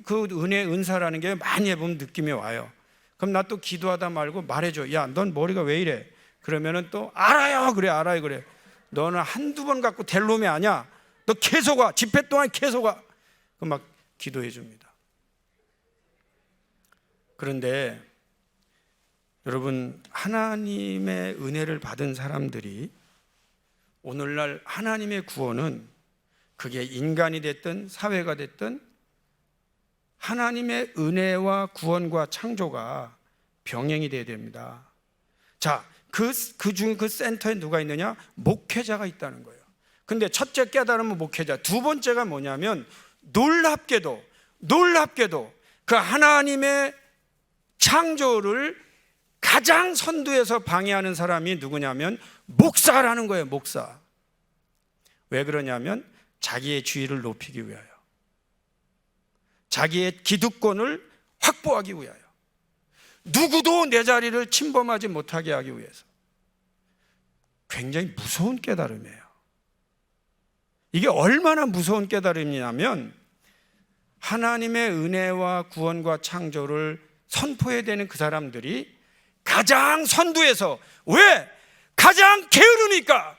그 은혜, 은사라는 게 많이 해보면 느낌이 와요. 그럼 나 또 기도하다 말고 말해줘. 야, 넌 머리가 왜 이래? 그러면은 또 알아요. 그래, 알아요. 그래. 너는 한두 번 갖고 될 놈이 아니야. 너 계속 와. 집회 동안 계속 와. 그럼 막 기도해 줍니다. 그런데 여러분, 하나님의 은혜를 받은 사람들이 오늘날 하나님의 구원은 그게 인간이 됐든 사회가 됐든 하나님의 은혜와 구원과 창조가 병행이 돼야 됩니다. 자, 그 센터에 누가 있느냐? 목회자가 있다는 거예요. 근데 첫째 깨달으면 목회자, 두 번째가 뭐냐면 놀랍게도 그 하나님의 창조를 가장 선두에서 방해하는 사람이 누구냐면 목사라는 거예요. 목사. 왜 그러냐면 자기의 지위를 높이기 위하여, 자기의 기득권을 확보하기 위하여, 누구도 내 자리를 침범하지 못하게 하기 위해서. 굉장히 무서운 깨달음이에요. 이게 얼마나 무서운 깨달음이냐면 하나님의 은혜와 구원과 창조를 선포해야 되는 그 사람들이 가장 선두에서, 왜? 가장 게으르니까.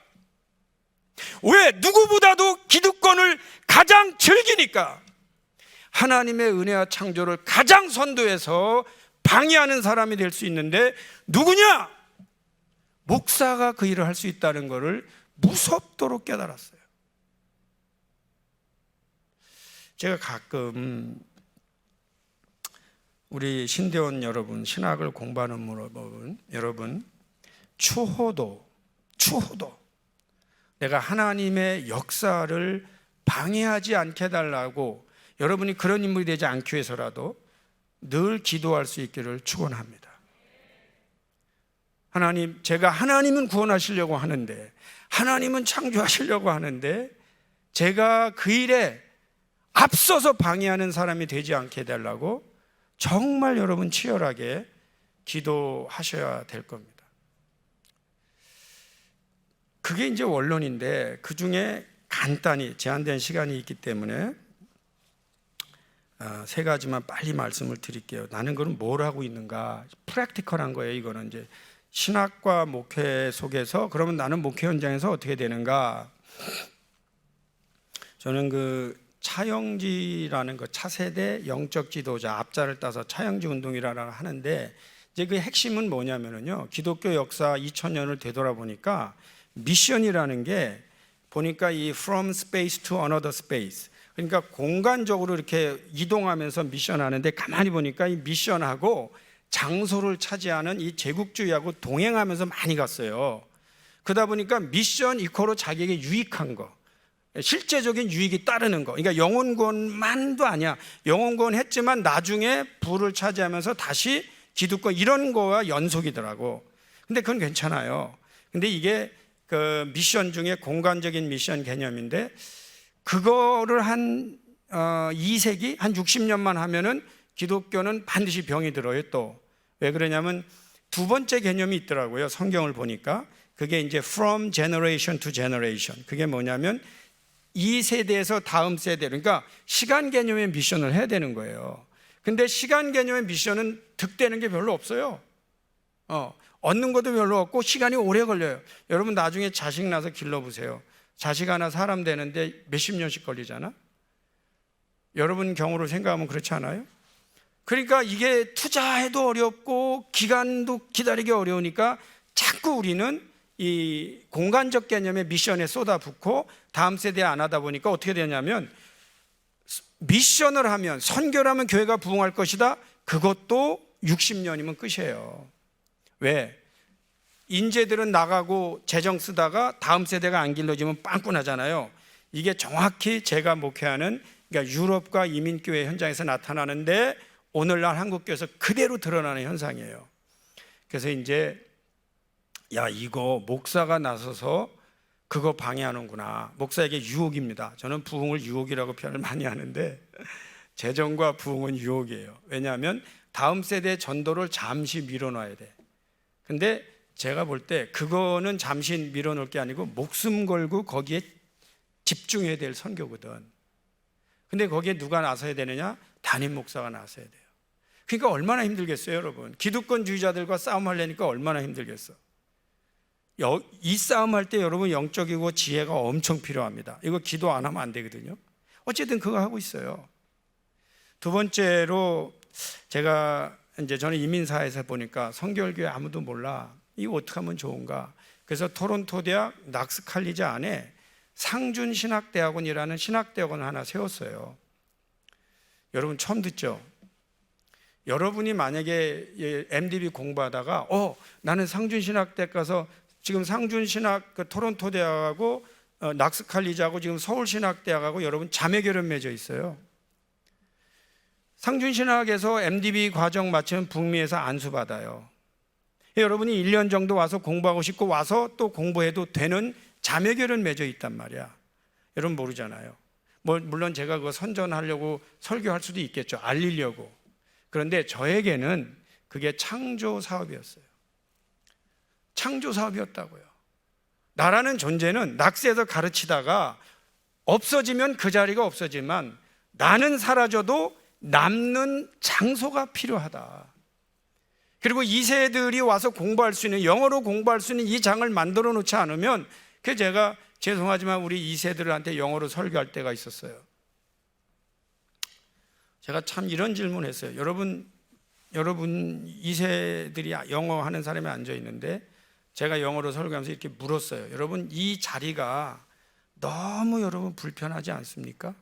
왜? 누구보다도 기득권을 가장 즐기니까. 하나님의 은혜와 창조를 가장 선두에서 방해하는 사람이 될 수 있는데 누구냐? 목사가 그 일을 할 수 있다는 것을 무섭도록 깨달았어요. 제가 가끔 우리 신대원 여러분, 신학을 공부하는 여러분, 추호도 내가 하나님의 역사를 방해하지 않게 해달라고, 여러분이 그런 인물이 되지 않기 위해서라도 늘 기도할 수 있기를 축원합니다. 하나님, 제가 하나님은 구원하시려고 하는데, 하나님은 창조하시려고 하는데, 제가 그 일에 앞서서 방해하는 사람이 되지 않게 해달라고 정말 여러분 치열하게 기도하셔야 될 겁니다. 그게 이제 원론인데, 그 중에 간단히 제한된 시간이 있기 때문에 세 가지만 빨리 말씀을 드릴게요. 나는 그럼 뭘 하고 있는가? 프랙티컬한 거예요. 이거는 이제 신학과 목회 속에서, 그러면 나는 목회 현장에서 어떻게 되는가? 저는 그 차영지라는 거, 차세대 영적 지도자, 앞자를 따서 차영지 운동이라고 하는데, 이제 그 핵심은 뭐냐면요, 기독교 역사 2000년을 되돌아보니까 미션이라는 게 보니까 이 from space to another space, 그러니까 공간적으로 이렇게 이동하면서 미션하는데, 가만히 보니까 이 미션하고 장소를 차지하는 이 제국주의하고 동행하면서 많이 갔어요. 그러다 보니까 미션 이코로 자기에게 유익한 거, 실제적인 유익이 따르는 거. 그러니까 영혼구원만도 아니야. 영혼구원 했지만 나중에 부를 차지하면서 다시 기득권, 이런 거와 연속이더라고. 근데 그건 괜찮아요. 근데 이게 그 미션 중에 공간적인 미션 개념인데, 그거를 한 2세기, 한 60년만 하면은 기독교는 반드시 병이 들어요. 또 왜 그러냐면 두 번째 개념이 있더라고요. 성경을 보니까 그게 이제 from generation to generation. 그게 뭐냐면 이 세대에서 다음 세대, 그러니까 시간 개념의 미션을 해야 되는 거예요. 근데 시간 개념의 미션은 득되는 게 별로 없어요. 얻는 것도 별로 없고 시간이 오래 걸려요. 여러분 나중에 자식 낳아서 길러보세요. 자식 하나 사람 되는데 몇십 년씩 걸리잖아. 여러분 경우로 생각하면 그렇지 않아요? 그러니까 이게 투자해도 어렵고 기간도 기다리기 어려우니까 자꾸 우리는 이 공간적 개념의 미션에 쏟아붓고 다음 세대에 안 하다 보니까 어떻게 되냐면, 미션을 하면, 선교를 하면 교회가 부흥할 것이다, 그것도 60년이면 끝이에요. 왜? 인재들은 나가고 재정 쓰다가 다음 세대가 안 길러지면 빵꾸나잖아요. 이게 정확히 제가 목회하는, 그러니까 유럽과 이민교회 현장에서 나타나는데 오늘날 한국교회에서 그대로 드러나는 현상이에요. 그래서 이제 야, 이거 목사가 나서서 그거 방해하는구나. 목사에게 유혹입니다. 저는 부흥을 유혹이라고 표현을 많이 하는데, 재정과 부흥은 유혹이에요. 왜냐하면 다음 세대 전도를 잠시 밀어놔야 돼. 근데 제가 볼 때 그거는 잠시 밀어놓을 게 아니고 목숨 걸고 거기에 집중해야 될 선교거든. 근데 거기에 누가 나서야 되느냐? 담임 목사가 나서야 돼요. 그러니까 얼마나 힘들겠어요, 여러분. 기득권주의자들과 싸움하려니까 얼마나 힘들겠어. 이 싸움할 때 여러분 영적이고 지혜가 엄청 필요합니다. 이거 기도 안 하면 안 되거든요. 어쨌든 그거 하고 있어요. 두 번째로, 제가 이제 저는 이민사회에서 보니까 성결교회 아무도 몰라. 이거 어떻게 하면 좋은가? 그래서 토론토 대학 낙스칼리지 안에 상준신학대학원이라는 신학대학원을 하나 세웠어요. 여러분 처음 듣죠? 여러분이 만약에 MDB 공부하다가 나는 상준신학대 가서 지금 상준신학 토론토 대학하고 낙스칼리지하고 지금 서울신학대학하고 여러분 자매결연 맺어 있어요. 상준신학에서 MDB 과정 마치면 북미에서 안수받아요. 여러분이 1년 정도 와서 공부하고 싶고 와서 또 공부해도 되는 자매결연 맺어 있단 말이야. 여러분 모르잖아요. 물론 제가 그거 선전하려고 설교할 수도 있겠죠. 알리려고. 그런데 저에게는 그게 창조 사업이었어요. 창조 사업이었다고요. 나라는 존재는 낙스에서 가르치다가 없어지면 그 자리가 없어지만 나는 사라져도 남는 장소가 필요하다. 그리고 2세들이 와서 공부할 수 있는, 영어로 공부할 수 있는 이 장을 만들어 놓지 않으면, 그 제가 죄송하지만 우리 2세들한테 영어로 설교할 때가 있었어요. 제가 참 이런 질문을 했어요. 여러분 2세들이 영어 하는 사람이 앉아 있는데 제가 영어로 설교하면서 이렇게 물었어요. 여러분 이 자리가 너무 여러분 불편하지 않습니까?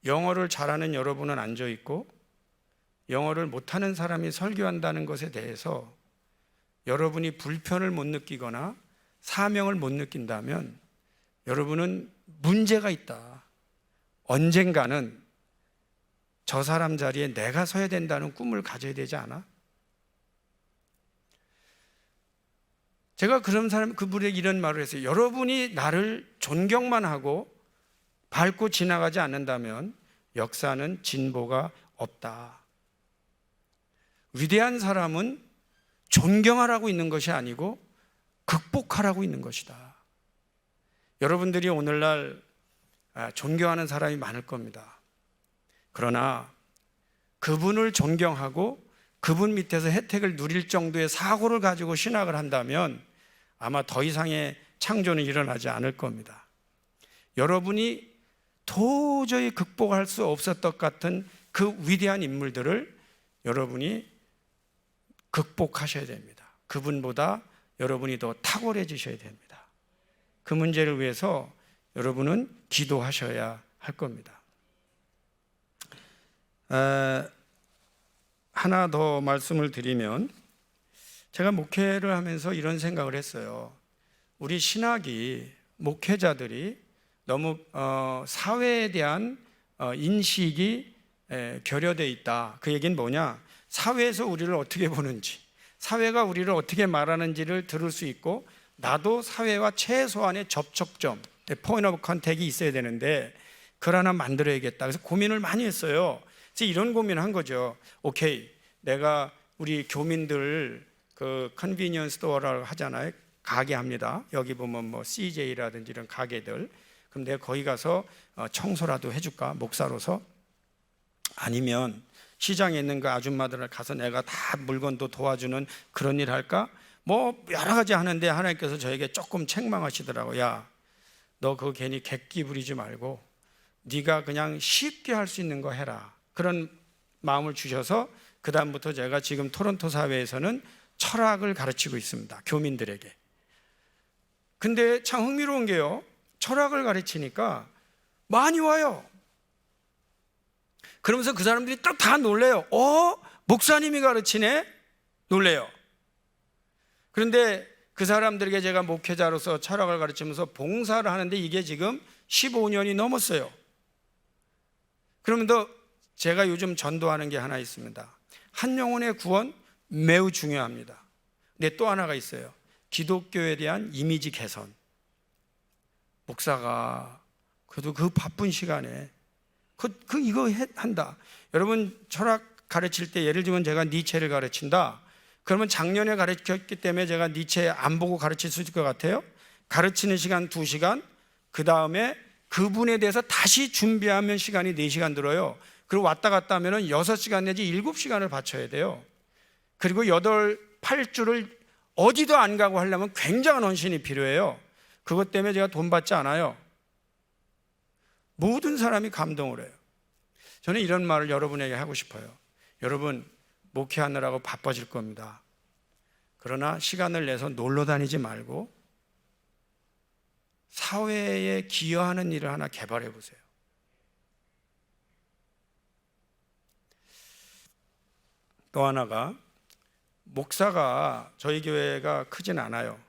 영어를 잘하는 여러분은 앉아 있고 영어를 못하는 사람이 설교한다는 것에 대해서 여러분이 불편을 못 느끼거나 사명을 못 느낀다면 여러분은 문제가 있다. 언젠가는 저 사람 자리에 내가 서야 된다는 꿈을 가져야 되지 않아? 제가 그분에게 이런 말을 했어요. 여러분이 나를 존경만 하고 밟고 지나가지 않는다면 역사는 진보가 없다. 위대한 사람은 존경하라고 있는 것이 아니고 극복하라고 있는 것이다. 여러분들이 오늘날 존경하는 사람이 많을 겁니다. 그러나 그분을 존경하고 그분 밑에서 혜택을 누릴 정도의 사고를 가지고 신학을 한다면 아마 더 이상의 창조는 일어나지 않을 겁니다. 여러분이 도저히 극복할 수 없었던 것 같은 그 위대한 인물들을 여러분이 극복하셔야 됩니다. 그분보다 여러분이 더 탁월해지셔야 됩니다. 그 문제를 위해서 여러분은 기도하셔야 할 겁니다. 하나 더 말씀을 드리면, 제가 목회를 하면서 이런 생각을 했어요. 우리 신학이, 목회자들이 너무 사회에 대한 인식이 결여되어 있다. 그 얘기는 뭐냐? 사회에서 우리를 어떻게 보는지, 사회가 우리를 어떻게 말하는지를 들을 수 있고, 나도 사회와 최소한의 접촉점, 포인트 오브 컨택이 있어야 되는데 그걸 하나 만들어야겠다. 그래서 고민을 많이 했어요. 그래서 이런 고민을 한 거죠. 오케이, 내가 우리 교민들 그 컨비니언스 스토어를 하잖아요. 가게 합니다. 여기 보면 뭐 CJ라든지 이런 가게들. 그럼 내가 거기 가서 청소라도 해줄까? 목사로서. 아니면 시장에 있는 그 아줌마들을 가서 내가 다 물건도 도와주는 그런 일 할까? 뭐 여러 가지 하는데 하나님께서 저에게 조금 책망하시더라고요. 야, 너 그거 괜히 객기 부리지 말고 네가 그냥 쉽게 할 수 있는 거 해라. 그런 마음을 주셔서 그 다음부터 제가 지금 토론토 사회에서는 철학을 가르치고 있습니다. 교민들에게. 근데 참 흥미로운 게요, 철학을 가르치니까 많이 와요. 그러면서 그 사람들이 또 다 놀래요. 목사님이 가르치네? 놀래요. 그런데 그 사람들에게 제가 목회자로서 철학을 가르치면서 봉사를 하는데 이게 지금 15년이 넘었어요. 그러면 제가 요즘 전도하는 게 하나 있습니다. 한 영혼의 구원 매우 중요합니다. 근데 또 하나가 있어요. 기독교에 대한 이미지 개선. 목사가 그래도 그 바쁜 시간에 이거 한다. 여러분 철학 가르칠 때 예를 들면 제가 니체를 가르친다. 그러면 작년에 가르쳤기 때문에 제가 니체 안 보고 가르칠 수 있을 것 같아요? 가르치는 시간 2시간, 그 다음에 그분에 대해서 다시 준비하면 시간이 4시간 들어요. 그리고 왔다 갔다 하면 6시간 내지 7시간을 바쳐야 돼요. 그리고 8주를 어디도 안 가고 하려면 굉장한 헌신이 필요해요. 그것 때문에 제가 돈 받지 않아요. 모든 사람이 감동을 해요. 저는 이런 말을 여러분에게 하고 싶어요. 여러분, 목회하느라고 바빠질 겁니다. 그러나 시간을 내서 놀러 다니지 말고 사회에 기여하는 일을 하나 개발해 보세요. 또 하나가, 목사가 저희 교회가 크진 않아요.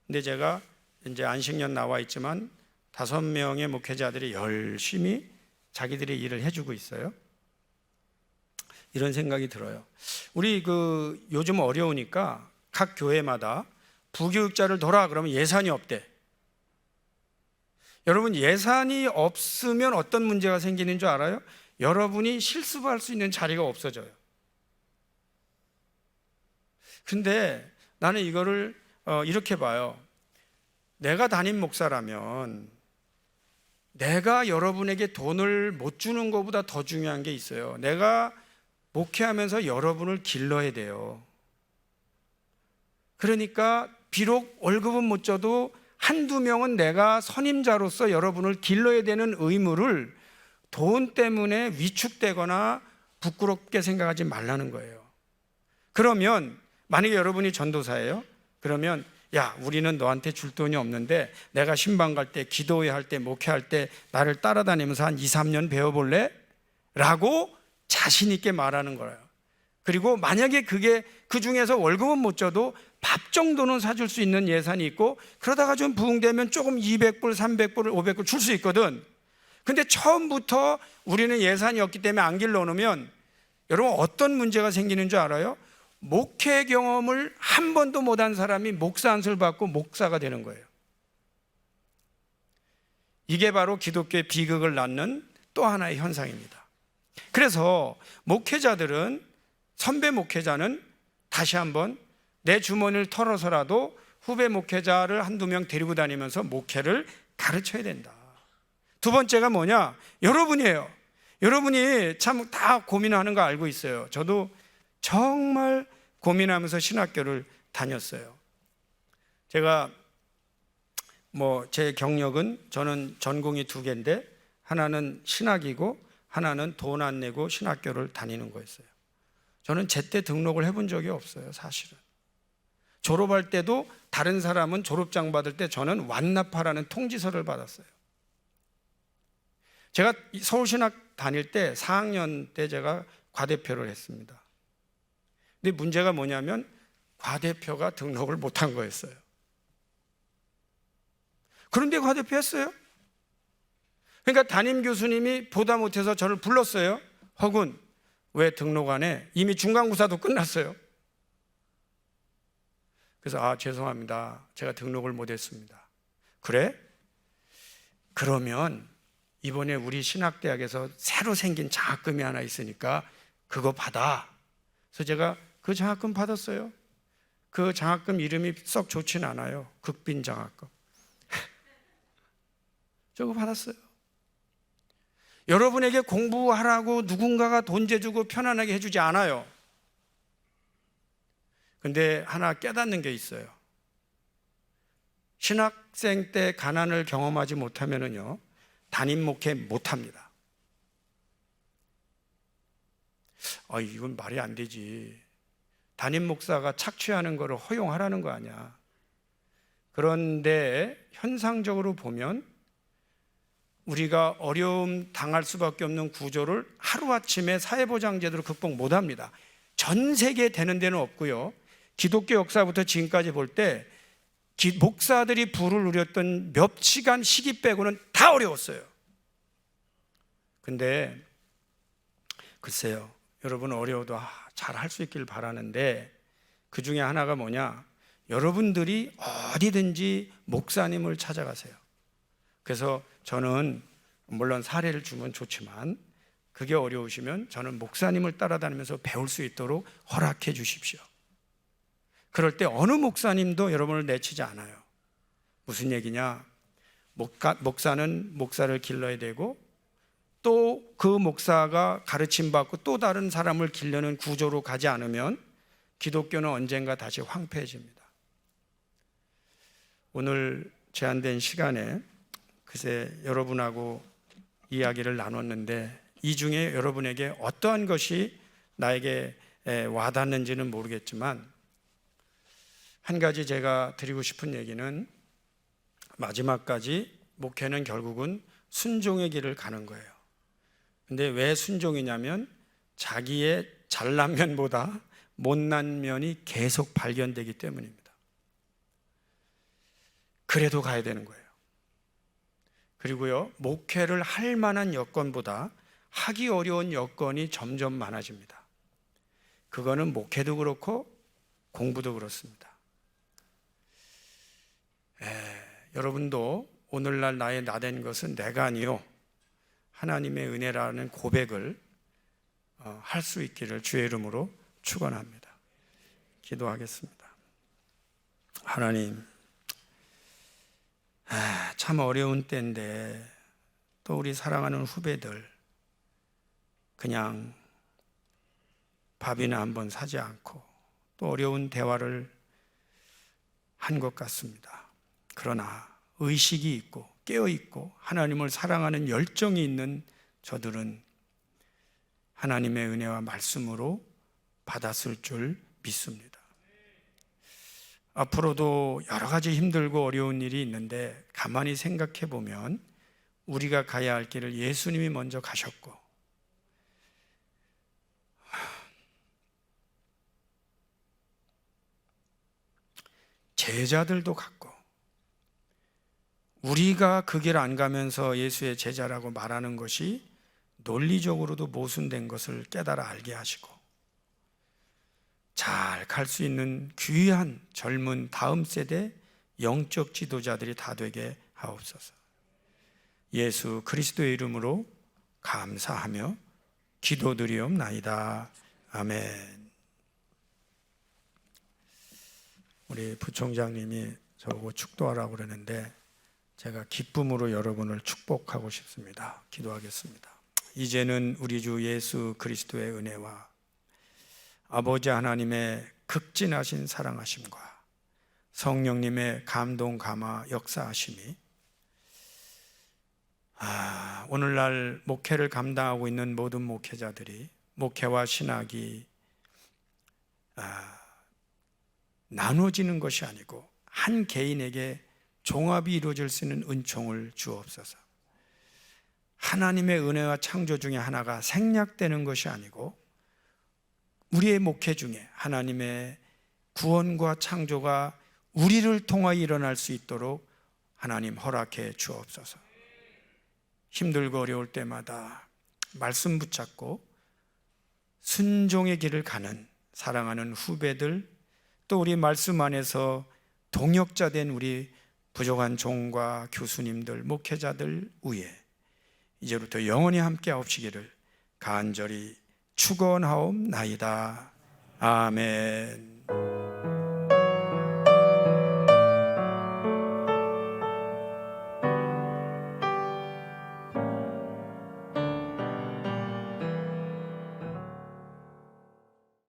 근데 제가 이제 안식년 나와 있지만 5명의 목회자들이 열심히 자기들의 일을 해주고 있어요. 이런 생각이 들어요. 우리 요즘 어려우니까 각 교회마다 부교육자를 둬라 그러면 예산이 없대. 여러분, 예산이 없으면 어떤 문제가 생기는 줄 알아요? 여러분이 실습할 수 있는 자리가 없어져요. 근데 나는 이거를 이렇게 봐요. 내가 담임 목사라면 내가 여러분에게 돈을 못 주는 것보다 더 중요한 게 있어요. 내가 목회하면서 여러분을 길러야 돼요. 그러니까 비록 월급은 못 줘도 한두 명은 내가 선임자로서 여러분을 길러야 되는 의무를 돈 때문에 위축되거나 부끄럽게 생각하지 말라는 거예요. 그러면 만약에 여러분이 전도사예요? 그러면 야, 우리는 너한테 줄 돈이 없는데 내가 신방 갈 때, 기도회 할 때, 목회할 때 나를 따라다니면서 한 2, 3년 배워볼래? 라고 자신 있게 말하는 거예요. 그리고 만약에 그게 그 중에서 월급은 못 줘도 밥 정도는 사줄 수 있는 예산이 있고, 그러다가 좀 부흥되면 조금 200불, 300불, 500불 줄 수 있거든. 근데 처음부터 우리는 예산이 없기 때문에 안 길러놓으면 여러분 어떤 문제가 생기는 줄 알아요? 목회 경험을 한 번도 못한 사람이 목사 안수를 받고 목사가 되는 거예요. 이게 바로 기독교의 비극을 낳는 또 하나의 현상입니다. 그래서 목회자들은, 선배 목회자는 다시 한번 내 주머니를 털어서라도 후배 목회자를 한두 명 데리고 다니면서 목회를 가르쳐야 된다. 두 번째가 뭐냐? 여러분이에요. 여러분이 참 다 고민하는 거 알고 있어요. 저도 정말 고민하면서 신학교를 다녔어요. 제가 제 경력은, 저는 전공이 2개인데 하나는 신학이고 하나는 돈 안 내고 신학교를 다니는 거였어요. 저는 제때 등록을 해본 적이 없어요, 사실은. 졸업할 때도 다른 사람은 졸업장 받을 때 저는 완납하라는 통지서를 받았어요. 제가 서울신학 다닐 때 4학년 때 제가 과대표를 했습니다. 근데 문제가 뭐냐면 과대표가 등록을 못한 거였어요. 그런데 과대표 했어요. 그러니까 담임 교수님이 보다 못해서 저를 불렀어요. 허군, 왜 등록 안 해? 이미 중간고사도 끝났어요. 그래서 죄송합니다. 제가 등록을 못했습니다. 그래? 그러면 이번에 우리 신학대학에서 새로 생긴 장학금이 하나 있으니까 그거 받아. 그래서 제가 그 장학금 받았어요. 그 장학금 이름이 썩 좋진 않아요. 극빈 장학금. 저거 받았어요. 여러분에게 공부하라고 누군가가 돈 재주고 편안하게 해주지 않아요. 근데 하나 깨닫는 게 있어요. 신학생 때 가난을 경험하지 못하면요, 담임 목회 못합니다. 이건 말이 안 되지. 담임 목사가 착취하는 거를 허용하라는 거 아니야. 그런데 현상적으로 보면 우리가 어려움 당할 수밖에 없는 구조를 하루아침에 사회보장제도로 극복 못합니다. 전 세계에 되는 데는 없고요. 기독교 역사부터 지금까지 볼 때 목사들이 부를 누렸던 몇 시간 시기 빼고는 다 어려웠어요. 근데 글쎄요, 여러분 어려워도 잘 할 수 있길 바라는데, 그 중에 하나가 뭐냐? 여러분들이 어디든지 목사님을 찾아가세요. 그래서 저는 물론 사례를 주면 좋지만 그게 어려우시면 저는 목사님을 따라다니면서 배울 수 있도록 허락해 주십시오. 그럴 때 어느 목사님도 여러분을 내치지 않아요. 무슨 얘기냐? 목사는 목사를 길러야 되고, 또 그 목사가 가르침 받고 또 다른 사람을 기르는 구조로 가지 않으면 기독교는 언젠가 다시 황폐해집니다. 오늘 제한된 시간에 글쎄 여러분하고 이야기를 나눴는데, 이 중에 여러분에게 어떠한 것이 나에게 와닿는지는 모르겠지만, 한 가지 제가 드리고 싶은 얘기는, 마지막까지 목회는 결국은 순종의 길을 가는 거예요. 근데 왜 순종이냐면 자기의 잘난 면보다 못난 면이 계속 발견되기 때문입니다. 그래도 가야 되는 거예요. 그리고요, 목회를 할 만한 여건보다 하기 어려운 여건이 점점 많아집니다. 그거는 목회도 그렇고 공부도 그렇습니다. 여러분도 오늘날 나의 나된 것은 내가 아니요 하나님의 은혜라는 고백을 할 수 있기를 주의 이름으로 축원합니다. 기도하겠습니다. 하나님, 참 어려운 때인데 또 우리 사랑하는 후배들 그냥 밥이나 한번 사지 않고 또 어려운 대화를 한 것 같습니다. 그러나 의식이 있고 깨어있고 하나님을 사랑하는 열정이 있는 저들은 하나님의 은혜와 말씀으로 받았을 줄 믿습니다. 앞으로도 여러 가지 힘들고 어려운 일이 있는데 가만히 생각해 보면 우리가 가야 할 길을 예수님이 먼저 가셨고 제자들도 갔고 우리가 그 길 안 가면서 예수의 제자라고 말하는 것이 논리적으로도 모순된 것을 깨달아 알게 하시고 잘 갈 수 있는 귀한 젊은 다음 세대 영적 지도자들이 다 되게 하옵소서. 예수 그리스도의 이름으로 감사하며 기도드리옵나이다. 아멘. 우리 부총장님이 저보고 축도하라고 그러는데 제가 기쁨으로 여러분을 축복하고 싶습니다. 기도하겠습니다. 이제는 우리 주 예수 그리스도의 은혜와 아버지 하나님의 극진하신 사랑하심과 성령님의 감동 감화 역사하심이 오늘날 목회를 감당하고 있는 모든 목회자들이 목회와 신학이 나눠지는 것이 아니고 한 개인에게 종합이 이루어질 수 있는 은총을 주옵소서. 하나님의 은혜와 창조 중에 하나가 생략되는 것이 아니고 우리의 목회 중에 하나님의 구원과 창조가 우리를 통하여 일어날 수 있도록 하나님 허락해 주옵소서. 힘들고 어려울 때마다 말씀 붙잡고 순종의 길을 가는 사랑하는 후배들, 또 우리 말씀 안에서 동역자 된 우리 부족한 종과 교수님들, 목회자들 위에 이제부터 영원히 함께 하옵시기를 간절히 축원하옵나이다. 아멘.